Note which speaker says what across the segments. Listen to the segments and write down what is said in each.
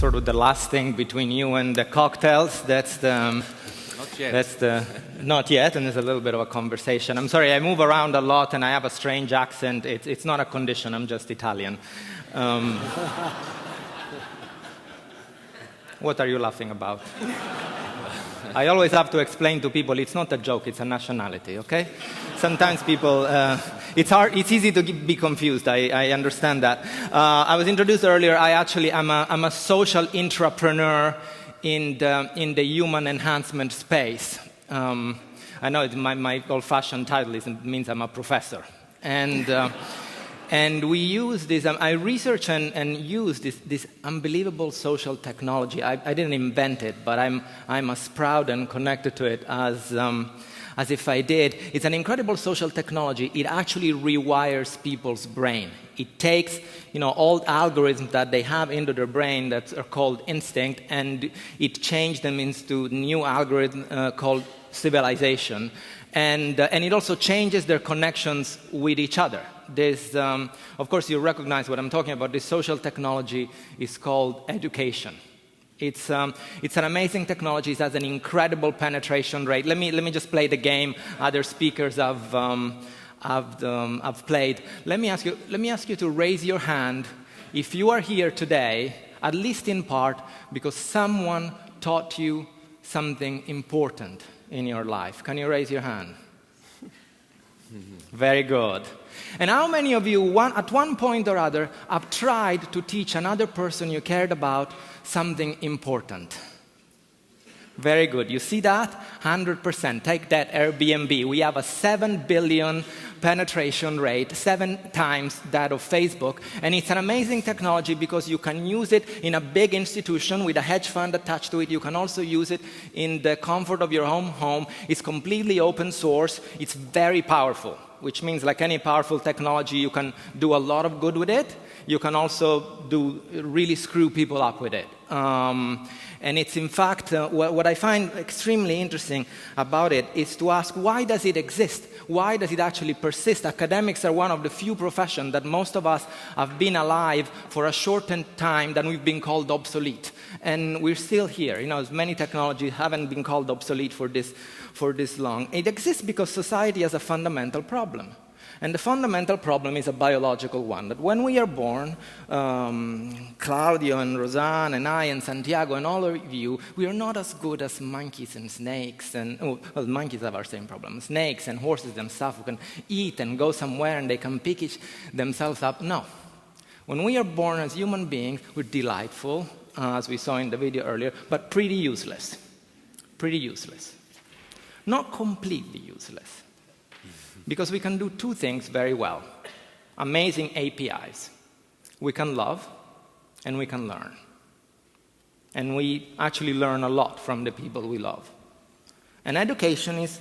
Speaker 1: sort of the last thing between you and the cocktails. That's the...
Speaker 2: Not yet.
Speaker 1: That's the... Not yet, and there's a little bit of a conversation. I'm sorry, I move around a lot and I have a strange accent. It's not a condition, I'm just Italian. What are you laughing about? I always have to explain to people it's not a joke, it's a nationality, okay? Sometimes people, it's easy to be confused, I understand that. I was introduced earlier, I'm a social intrapreneur in the human enhancement space. I know my old-fashioned title means I'm a professor. And we use this, I research and use this unbelievable social technology. I didn't invent it, but I'm as proud and connected to it as if I did. It's an incredible social technology. It actually rewires people's brain. It takes, old algorithms that they have into their brain that are called instinct, and it changes them into new algorithm called civilization. And it also changes their connections with each other. This, of course, you recognize what I'm talking about. This social technology is called education. It's an amazing technology. It has an incredible penetration rate. Let me just play the game other speakers have played. Let me ask you to raise your hand if you are here today, at least in part, because someone taught you something important in your life. Can you raise your hand? Very good. And how many of you, at one point or other, have tried to teach another person you cared about something important? Very good. You see that? 100%. Take that Airbnb. We have a 7 billion penetration rate, 7 times that of Facebook. And it's an amazing technology because you can use it in a big institution with a hedge fund attached to it. You can also use it in the comfort of your own home. It's completely open source. It's very powerful, which means like any powerful technology, you can do a lot of good with it. You can also really screw people up with it. And it's in fact, what I find extremely interesting about it is to ask, why does it exist? Why does it actually persist? Academics are one of the few professions that most of us have been alive for a shortened time than we've been called obsolete. And we're still here. As many technologies haven't been called obsolete for this long. It exists because society has a fundamental problem. And the fundamental problem is a biological one, that when we are born, Claudio and Rosanne and I and Santiago and all of you, we are not as good as monkeys and snakes monkeys have our same problem. Snakes and horses and stuff who can eat and go somewhere and they can pick themselves up. No. When we are born as human beings, we're delightful, as we saw in the video earlier, but pretty useless. Pretty useless. Not completely useless. Because we can do 2 things very well. Amazing APIs. We can love and we can learn. And we actually learn a lot from the people we love. And education is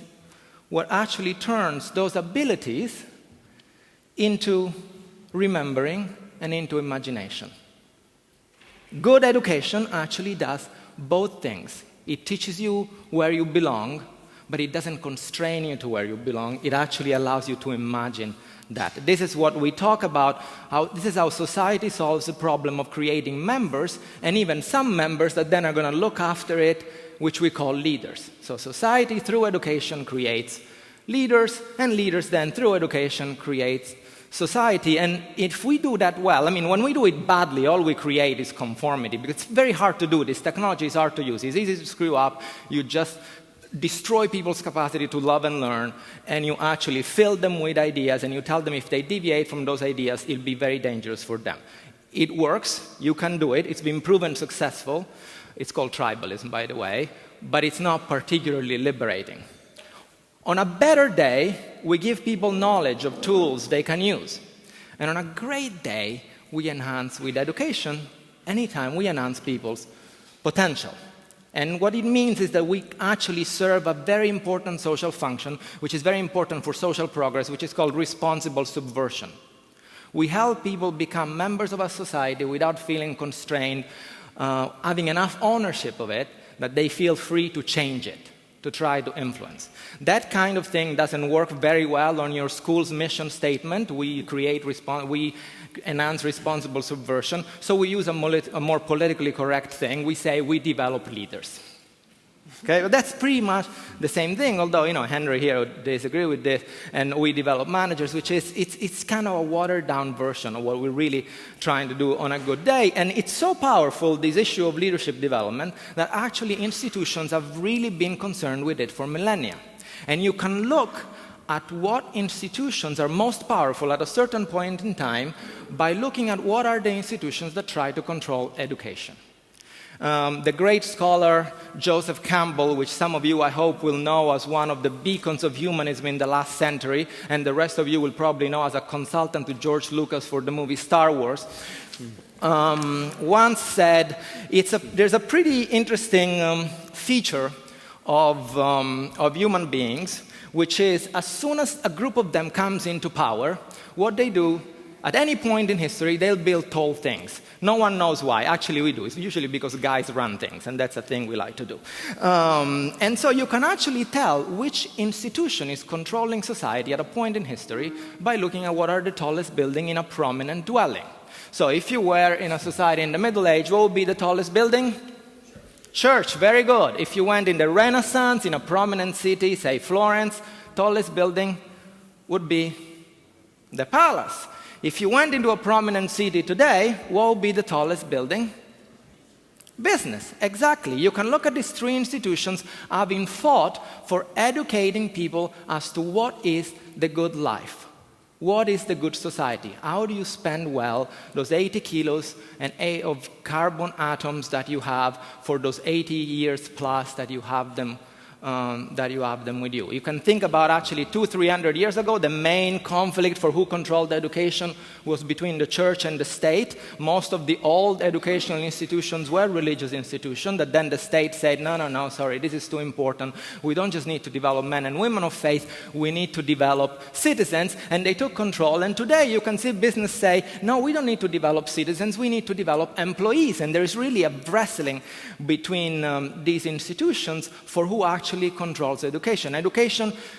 Speaker 1: what actually turns those abilities into remembering and into imagination. Good education actually does both things. It teaches you where you belong, but it doesn't constrain you to where you belong. It actually allows you to imagine that. This is what we talk about. This is how society solves the problem of creating members, and even some members that then are going to look after it, which we call leaders. So society, through education, creates leaders, and leaders then, through education, creates society. And if we do that well, when we do it badly, all we create is conformity, because it's very hard to do this. Technology is hard to use. It's easy to screw up. You just destroy people's capacity to love and learn, and you actually fill them with ideas, and you tell them if they deviate from those ideas, it'll be very dangerous for them. It works. You can do it. It's been proven successful. It's called tribalism, by the way, but it's not particularly liberating. On a better day, we give people knowledge of tools they can use. And on a great day, we enhance with education. Anytime we enhance people's potential. And what it means is that we actually serve a very important social function, which is very important for social progress, which is called responsible subversion. We help people become members of a society without feeling constrained, having enough ownership of it that they feel free to change it. to try to influence. That kind of thing doesn't work very well on your school's mission statement. We enhance responsible subversion, so we use a more politically correct thing. We say we develop leaders. Okay, but that's pretty much the same thing, although, Henry here would disagree with this, and we develop managers, which is, it's kind of a watered-down version of what we're really trying to do on a good day. And it's so powerful, this issue of leadership development, that actually institutions have really been concerned with it for millennia. And you can look at what institutions are most powerful at a certain point in time by looking at what are the institutions that try to control education. The great scholar Joseph Campbell, which some of you, I hope, will know as one of the beacons of humanism in the last century, and the rest of you will probably know as a consultant to George Lucas for the movie Star Wars, once said, there's a pretty interesting feature of human beings, which is as soon as a group of them comes into power, what they do, at any point in history, they'll build tall things. No one knows why. Actually, we do. It's usually because guys run things, and that's a thing we like to do. And so you can actually tell which institution is controlling society at a point in history by looking at what are the tallest buildings in a prominent dwelling. So if you were in a society in the Middle Age, what would be the tallest building? Church. Very good. If you went in the Renaissance, in a prominent city, say Florence, tallest building would be the palace. If you went into a prominent city today, what would be the tallest building? Business, exactly. You can look at these three institutions having fought for educating people as to what is the good life. What is the good society? How do you spend well those 80 kilos of carbon atoms that you have for those 80 years plus that you have them with you. You can think about actually 200-300 years ago, the main conflict for who controlled education was between the church and the state. Most of the old educational institutions were religious institutions that then the state said, no, sorry, this is too important. We don't just need to develop men and women of faith, we need to develop citizens, and they took control. And today you can see business say, no, we don't need to develop citizens, we need to develop employees. And there is really a wrestling between these institutions for who actually controls education.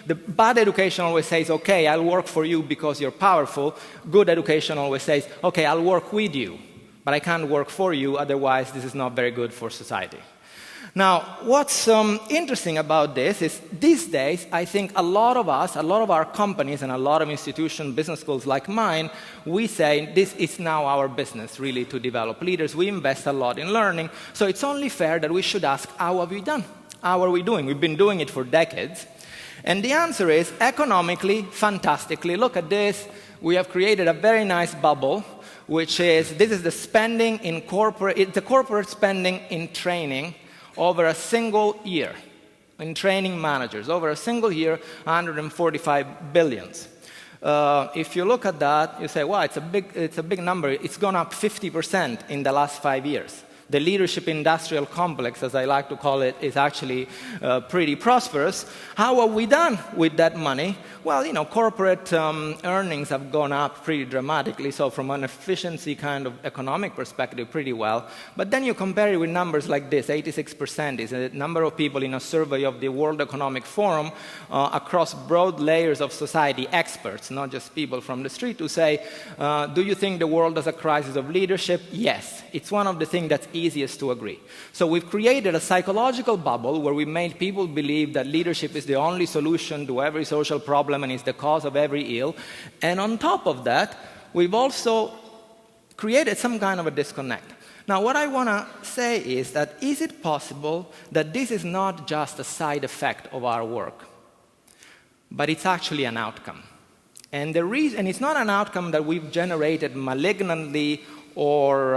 Speaker 1: The bad education always says, okay, I'll work for you because you're powerful. Good education always says, okay, I'll work with you, but I can't work for you, otherwise this is not very good for society. Now, what's interesting about this is these days, I think a lot of us, a lot of our companies and a lot of institutions, business schools like mine, we say this is now our business, really, to develop leaders. We invest a lot in learning, so it's only fair that we should ask, how have we done? How are we doing? We've been doing it for decades. And the answer is, economically, fantastically. Look at this. We have created a very nice bubble, which is, this is the spending in the corporate spending in training over a single year, in training managers. Over a single year, 145 billions. If you look at that, you say, wow, it's a big number. It's gone up 50% in the last 5 years. The leadership industrial complex, as I like to call it, is actually pretty prosperous. How have we done with that money? Well, corporate earnings have gone up pretty dramatically, so from an efficiency kind of economic perspective, pretty well. But then you compare it with numbers like this, 86% is a number of people in a survey of the World Economic Forum across broad layers of society, experts, not just people from the street, who say, do you think the world has a crisis of leadership? Yes. It's one of the things that's easiest to agree. So we've created a psychological bubble where we made people believe that leadership is the only solution to every social problem and is the cause of every ill. And on top of that, we've also created some kind of a disconnect. Now, what I want to say is that, is it possible that this is not just a side effect of our work, but it's actually an outcome? And the reason, it's not an outcome that we've generated malignantly or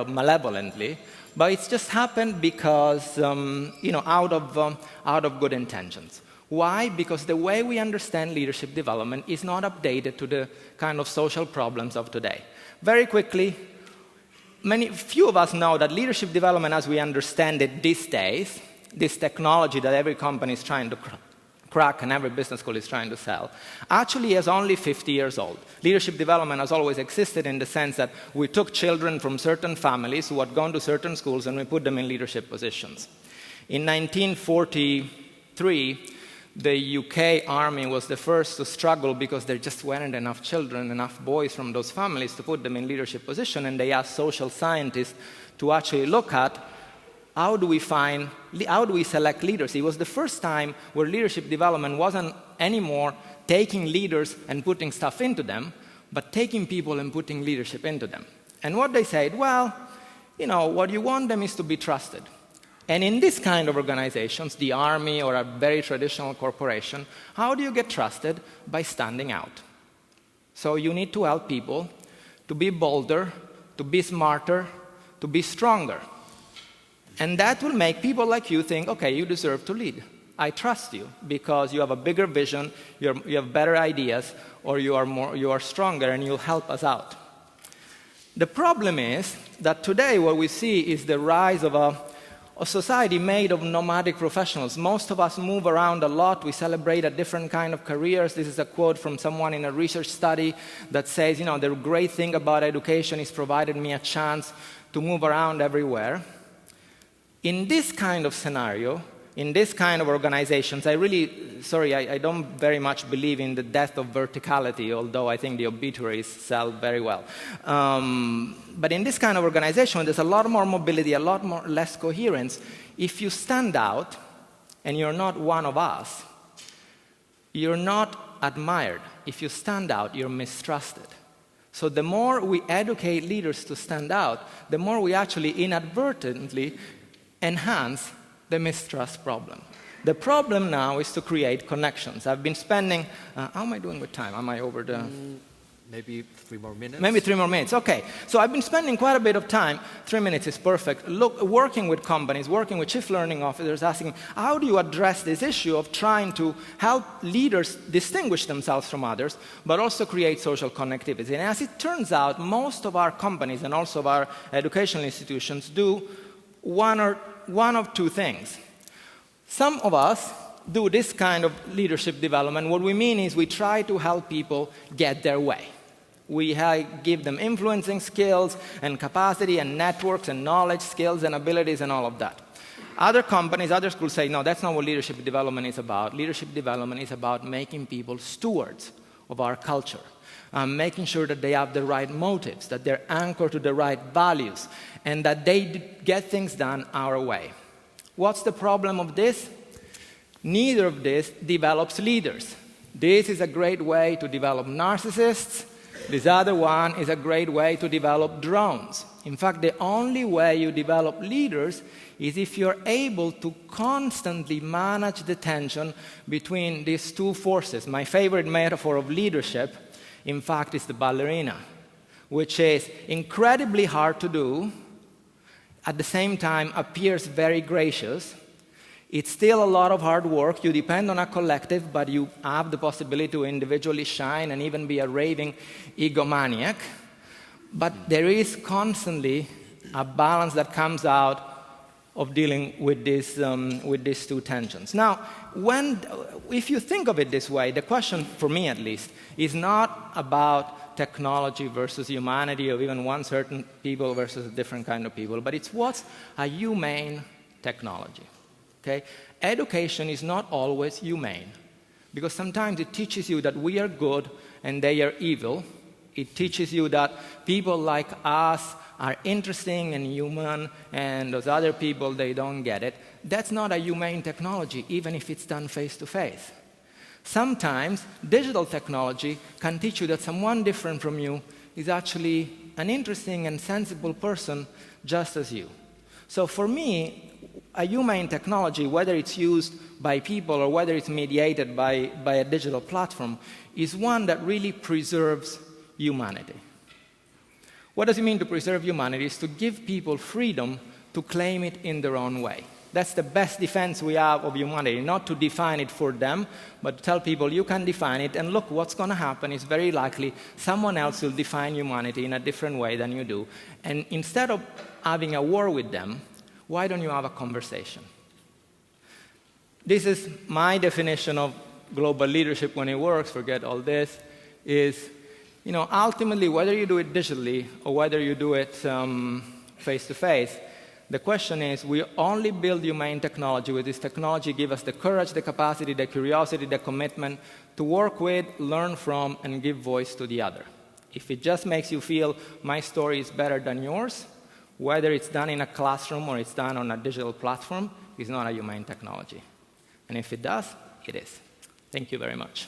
Speaker 1: malevolently, but it's just happened because, out of good intentions. Why? Because the way we understand leadership development is not updated to the kind of social problems of today. Very quickly, few of us know that leadership development as we understand it these days, this technology that every company is trying to crack and every business school is trying to sell, actually is only 50 years old. Leadership development has always existed in the sense that we took children from certain families who had gone to certain schools and we put them in leadership positions. In 1943, the UK army was the first to struggle because there just weren't enough children, enough boys from those families to put them in leadership position, and they asked social scientists to actually look at how do we select leaders. It was the first time where leadership development wasn't anymore taking leaders and putting stuff into them, but taking people and putting leadership into them. And what they said, well, what you want them is to be trusted. And in this kind of organizations, the army or a very traditional corporation, how do you get trusted? By standing out. So you need to help people to be bolder, to be smarter, to be stronger. And that will make people like you think, okay, you deserve to lead. I trust you because you have a bigger vision, you have better ideas, or you are stronger and you'll help us out. The problem is that today what we see is the rise of a society made of nomadic professionals. Most of us move around a lot. We celebrate a different kind of careers. This is a quote from someone in a research study that says, the great thing about education is provided me a chance to move around everywhere. In this kind of scenario, in this kind of organizations, I don't very much believe in the death of verticality, although I think the obituaries sell very well. But in this kind of organization, there's a lot more mobility, a lot less coherence. If you stand out and you're not one of us, you're not admired. If you stand out, you're mistrusted. So the more we educate leaders to stand out, the more we actually inadvertently enhance the mistrust problem. The problem now is to create connections. I've been spending, how am I doing with time? Am I over the...
Speaker 2: Maybe 3 more minutes?
Speaker 1: Maybe 3 more minutes, okay. So I've been spending quite a bit of time, 3 minutes is perfect, working with companies, working with chief learning officers, asking, how do you address this issue of trying to help leaders distinguish themselves from others, but also create social connectivity? And as it turns out, most of our companies and also of our educational institutions do one of two things. Some of us do this kind of leadership development. What we mean is we try to help people get their way. We give them influencing skills and capacity and networks and knowledge, skills and abilities and all of that. Other companies, other schools say, no, that's not what leadership development is about. Leadership development is about making people stewards of our culture, making sure that they have the right motives, that they're anchored to the right values, and that they get things done our way. What's the problem of this? Neither of this develops leaders. This is a great way to develop narcissists. This other one is a great way to develop drones. In fact, the only way you develop leaders is if you're able to constantly manage the tension between these two forces. My favorite metaphor of leadership, in fact, is the ballerina, which is incredibly hard to do, at the same time appears very gracious. It's still a lot of hard work. You depend on a collective, but you have the possibility to individually shine and even be a raving egomaniac. But there is constantly a balance that comes out of dealing with these two tensions. Now, if you think of it this way, the question, for me at least, is not about technology versus humanity, or even one certain people versus a different kind of people, but it's what's a humane technology. Okay? Education is not always humane, because sometimes it teaches you that we are good and they are evil. It teaches you that people like us are interesting and human, and those other people, they don't get it. That's not a humane technology, even if it's done face-to-face. Sometimes digital technology can teach you that someone different from you is actually an interesting and sensible person just as you. So for me, a humane technology, whether it's used by people or whether it's mediated by a digital platform, is one that really preserves humanity. What does it mean to preserve humanity? It's to give people freedom to claim it in their own way. That's the best defense we have of humanity, not to define it for them, but to tell people you can define it, and look, what's going to happen is very likely someone else will define humanity in a different way than you do. And instead of having a war with them, why don't you have a conversation? This is my definition of global leadership when it works, forget all this, is, ultimately, whether you do it digitally or whether you do it face-to-face, The question is, we only build humane technology. With this technology, give us the courage, the capacity, the curiosity, the commitment to work with, learn from, and give voice to the other. If it just makes you feel my story is better than yours, whether it's done in a classroom or it's done on a digital platform, it's not a humane technology. And if it does, it is. Thank you very much.